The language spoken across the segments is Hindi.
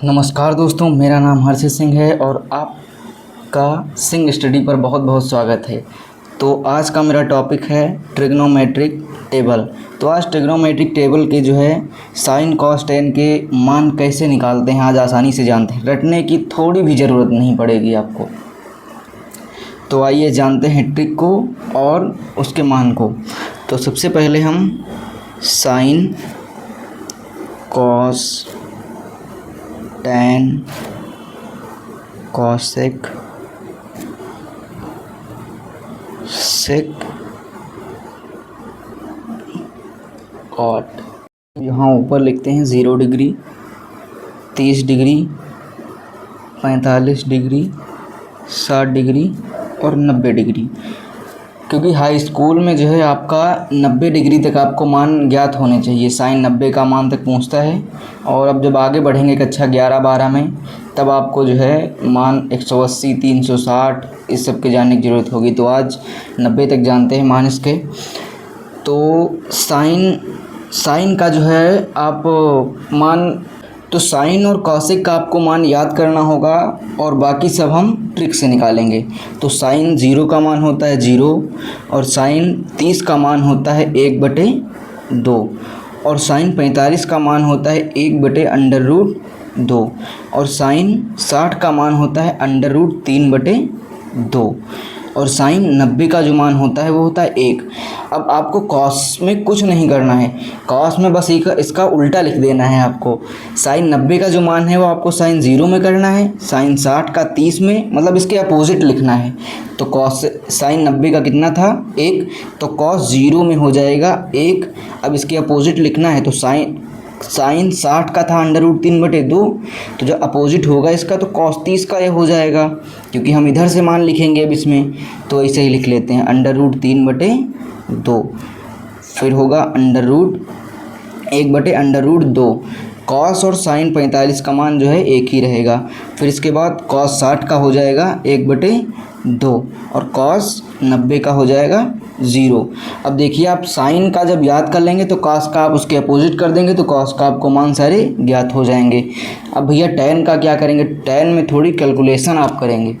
नमस्कार दोस्तों, मेरा नाम हर्षित सिंह है और आपका सिंह स्टडी पर बहुत बहुत स्वागत है। तो आज का मेरा टॉपिक है ट्रिग्नोमेट्रिक टेबल। तो आज ट्रिग्नोमेट्रिक टेबल के साइन कॉस टेन के मान कैसे निकालते हैं आज आसानी से जानते हैं। रटने की थोड़ी भी ज़रूरत नहीं पड़ेगी आपको। तो आइए जानते हैं ट्रिक को और उसके मान को। तो सबसे पहले हम sine cos tan cosec sec cot, यहाँ ऊपर लिखते हैं 0 डिग्री, 30 डिग्री, 45 डिग्री, 60 डिग्री और 90 डिग्री। क्योंकि हाई स्कूल में आपका 90 डिग्री तक आपको मान ज्ञात होने चाहिए। साइन 90 का मान तक पहुंचता है और अब जब आगे बढ़ेंगे कक्षा 11-12 में तब आपको मान 180, 360 इस सब के जानने की ज़रूरत होगी। तो आज 90 तक जानते हैं मान इसके। तो साइन का आप मान, तो साइन और कॉसेक का आपको मान याद करना होगा और बाकी सब हम ट्रिक से निकालेंगे। तो साइन 0 का मान होता है 0 और साइन 30 का मान होता है 1/2 और साइन 45 का मान होता है 1/√2 और साइन 60 का मान होता है √3/2 और साइन 90 का जो मान होता है वो होता है 1। अब आपको कॉस में कुछ नहीं करना है, कॉस में बस इसका उल्टा लिख देना है आपको। साइन 90 का जो मान है वो आपको साइन 0 में करना है, साइन 60 का 30 में, मतलब इसके अपोजिट लिखना है। तो कॉस साइन 90 का कितना था 1, तो कॉस 0 में हो जाएगा 1। अब इसके अपोजिट लिखना है, तो साइन 60 का था √3/2, तो जो अपोजिट होगा इसका तो cos 30 का ये हो जाएगा, क्योंकि हम इधर से मान लिखेंगे अब इसमें। तो ऐसे ही लिख लेते हैं √3/2, फिर होगा √1/√2। cos और साइन 45 का मान एक ही रहेगा। फिर इसके बाद cos 60 का हो जाएगा 1/2 और cos 90 का हो जाएगा 0। अब देखिए, आप साइन का जब याद कर लेंगे तो cos का आप उसके अपोजिट कर देंगे तो cos का आपको मान सारे ज्ञात हो जाएंगे। अब भैया tan का क्या करेंगे, tan में थोड़ी कैलकुलेशन आप करेंगे।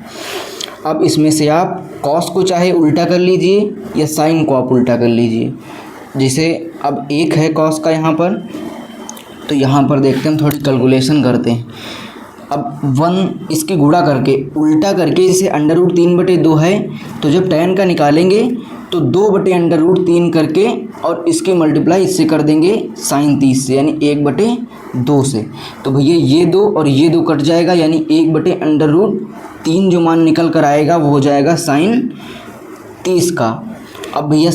अब इसमें से आप cos को चाहे उल्टा कर लीजिए या साइन को आप उल्टा कर लीजिए। जैसे अब 1 है cos का यहाँ पर, तो यहाँ पर देखते हैं, थोड़ी कैलकुलेशन करते हैं। अब 1 इसकी गुणा करके उल्टा करके, जैसे √3/2 है तो जब tan का निकालेंगे तो 2/√3 करके और इसकी मल्टीप्लाई इससे कर देंगे साइन 30 से, यानी 1/2 से। तो भैया ये 2 और ये 2 कट जाएगा, यानी 1/√3 जो मान निकल कर आएगा वो हो जाएगा साइन 30 का। अब भैया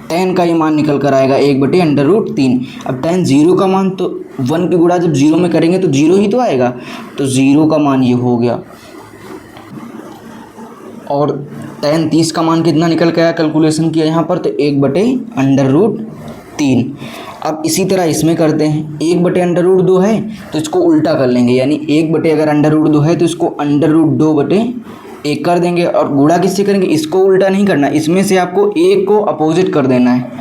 tan का ये मान निकल कर आएगा 1/√3। अब tan 0 का मान, तो 1 की गुणा जब 0 में करेंगे तो 0 ही तो आएगा, तो 0 का मान ये हो गया। और tan 30 का मान कितना निकल के आया, कैलकुलेशन किया यहाँ पर, तो 1/√3। अब इसी तरह इसमें करते हैं, 1/√2 है तो इसको उल्टा कर लेंगे, यानी 1 अगर √2 है तो इसको √2/1 कर देंगे। और गुणा किससे करेंगे, इसको उल्टा नहीं करना, इसमें से आपको 1 को अपोजिट कर देना है।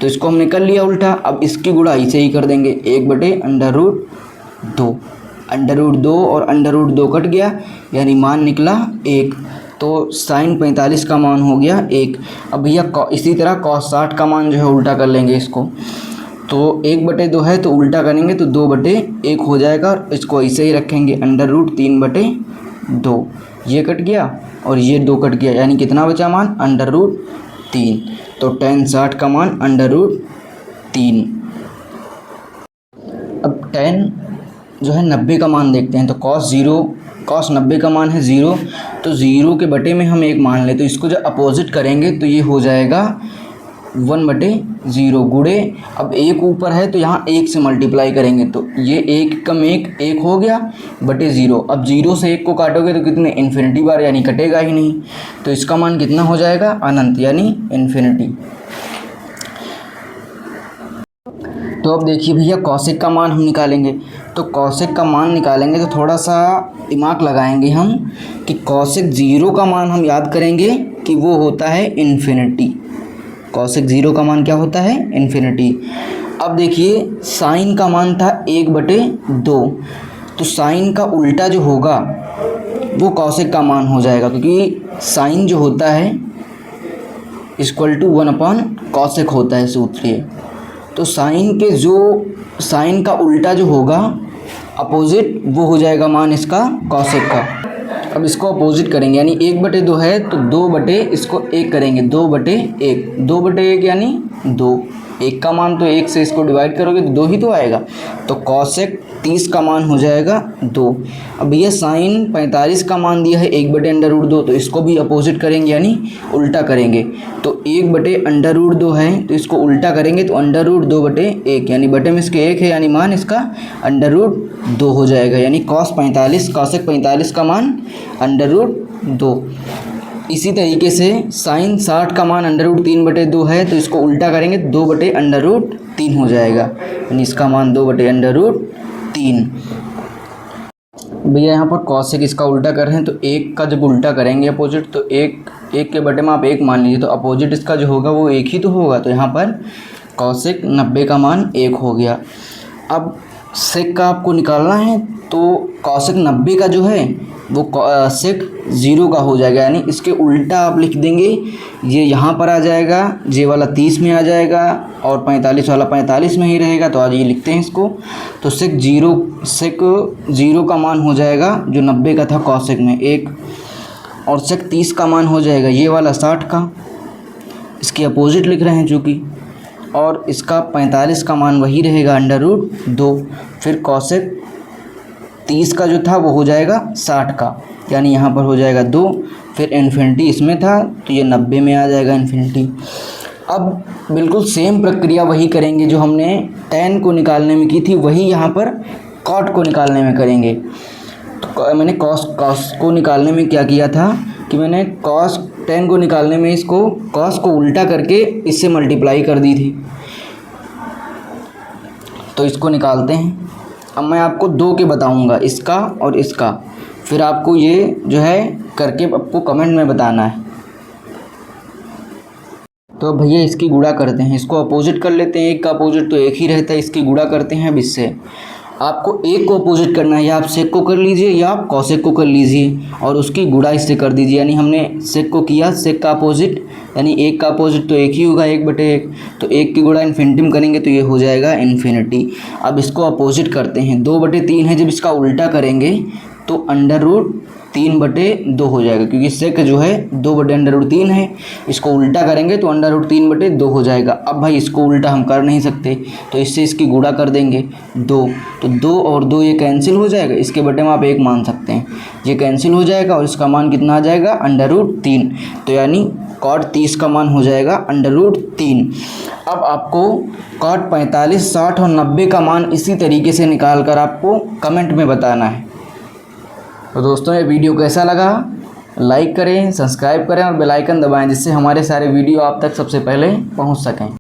तो इसको हमने कर लिया उल्टा। अब इसकी गुणा इसे ही कर देंगे, 1/√2। √2 और √2 कट गया, यानी मान निकला 1। तो साइन 45 का मान हो गया 1। अब भैया इसी तरह cos 60 का मान उल्टा कर लेंगे इसको। तो 1/2 है तो उल्टा करेंगे तो 2/1 हो जाएगा और इसको ऐसे ही रखेंगे, √3/2। ये कट गया और ये 2 कट गया, यानी कितना बचा मान, √3। तो tan 60 का मान √3। अब tan 90 का मान देखते हैं। तो cos 90 का मान है 0, तो 0 के बटे में हम 1 मान लें, तो इसको जब अपोजिट करेंगे तो ये हो जाएगा 1/0 गुणे, अब 1 ऊपर है तो यहाँ 1 से मल्टीप्लाई करेंगे, तो ये 1 कम 1 हो गया /0। अब 0 से 1 को काटोगे तो कितने, इन्फिनिटी बार, यानी कटेगा ही नहीं। तो इसका मान कितना हो जाएगा, अनंत, यानी इन्फिनिटी। तो अब देखिए भैया, कॉसेक का मान हम निकालेंगे। तो कॉसेक का मान निकालेंगे तो थोड़ा सा दिमाग लगाएंगे हम कि कॉसेक 0 का मान हम याद करेंगे कि वो होता है इन्फिनिटी। कॉसेक 0 का मान क्या होता है, इन्फिनिटी। अब देखिए साइन का मान था 1/2, तो साइन का उल्टा जो होगा वो कॉसेक का मान हो जाएगा, क्योंकि साइन जो होता है इक्वल टू 1/कॉसेक होता है सूत्र ये। तो साइन का उल्टा जो होगा अपोजिट, वो हो जाएगा मान इसका कॉसेक का। अब इसको अपोजिट करेंगे, यानी 1/2 है तो 2 इसको 1 करेंगे, 2/1, 2/1 यानी 2। 1 का मान तो 1 से इसको डिवाइड करोगे तो 2 ही तो आएगा, तो कॉसेक 30 का मान हो जाएगा 2। अब भैया साइन 45 का मान दिया है 1/√2, तो इसको भी अपोजिट करेंगे यानी उल्टा करेंगे। तो 1/√2 है तो इसको उल्टा करेंगे तो √2/1, यानी बटे में इसके 1 है, यानी मान इसका √2 हो जाएगा, यानी कॉसेक 45 का मान √2। इसी तरीके से साइन 60 का मान √3/2 है तो इसको उल्टा करेंगे 2/√3 हो जाएगा, यानी इसका मान 2/√3। भैया यहाँ पर कॉसेक इसका उल्टा कर रहे हैं, तो 1 का जब उल्टा करेंगे अपोजिट, तो 1 के बटे में आप 1 मान लीजिए, तो अपोजिट इसका जो होगा वो 1 ही तो होगा, तो यहाँ पर कॉसेक 90 का मान 1 हो गया। अब सेक का आपको निकालना है, तो कॉसेक 90 का जो है वो सेक 0 का हो जाएगा, यानी इसके उल्टा आप लिख देंगे, ये यहाँ पर आ जाएगा, ये वाला 30 में आ जाएगा और 45 वाला 45 में ही रहेगा, तो आज ये लिखते हैं इसको। तो सेक 0 का मान हो जाएगा जो 90 का था कॉसेक में 1, और सेक 30 का मान हो जाएगा ये वाला 60 का, इसके अपोजिट लिख रहे हैं चूँकि, और इसका 45 का मान वही रहेगा √2। फिर कॉसेक 30 का जो था वो हो जाएगा 60 का, यानी यहाँ पर हो जाएगा 2। फिर इन्फिनिटी इसमें था तो ये 90 में आ जाएगा इन्फिनिटी। अब बिल्कुल सेम प्रक्रिया वही करेंगे जो हमने tan को निकालने में की थी, वही यहाँ पर cot को निकालने में करेंगे। तो मैंने cos को निकालने में क्या किया था कि मैंने tan को निकालने में इसको cos को उल्टा करके इससे मल्टीप्लाई कर दी थी। तो इसको निकालते हैं। अब मैं आपको 2 के बताऊंगा, इसका और इसका, फिर आपको ये जो है करके आपको कमेंट में बताना है। तो भैया इसकी गुणा करते हैं, इसको अपोजिट कर लेते हैं, 1 का अपोजिट तो 1 ही रहता है, इसकी गुणा करते हैं। अब इससे आपको 1 को अपोजिट करना है, या आप सेक को कर लीजिए या आप कॉसेक को कर लीजिए और उसकी गुणा इससे कर दीजिए, यानी हमने सेक को किया, सेक का अपोजिट, यानी 1 का अपोजिट तो 1 ही होगा 1/1, तो 1 की गुणा इन्फिनिटी में करेंगे तो ये हो जाएगा इन्फिनिटी। अब इसको अपोजिट करते हैं, 2/3 है, जब इसका उल्टा करेंगे तो √3/2 हो जाएगा, क्योंकि सेक जो है 2/√3 है, इसको उल्टा करेंगे तो √3/2 हो जाएगा। अब भाई इसको उल्टा हम कर नहीं सकते, तो इससे इसकी गुणा कर देंगे 2, तो 2 और 2 ये कैंसिल हो जाएगा, इसके बटे में आप 1 मान सकते हैं, ये कैंसिल हो जाएगा और इसका मान कितना आ जाएगा √3, तो यानी cot 30 का मान हो जाएगा √3। अब आपको cot 45, 60 और 90 का मान इसी तरीके से निकाल कर आपको कमेंट में बताना है। तो दोस्तों ये वीडियो कैसा लगा, लाइक करें, सब्सक्राइब करें और बेल आइकन दबाएं, जिससे हमारे सारे वीडियो आप तक सबसे पहले पहुंच सकें।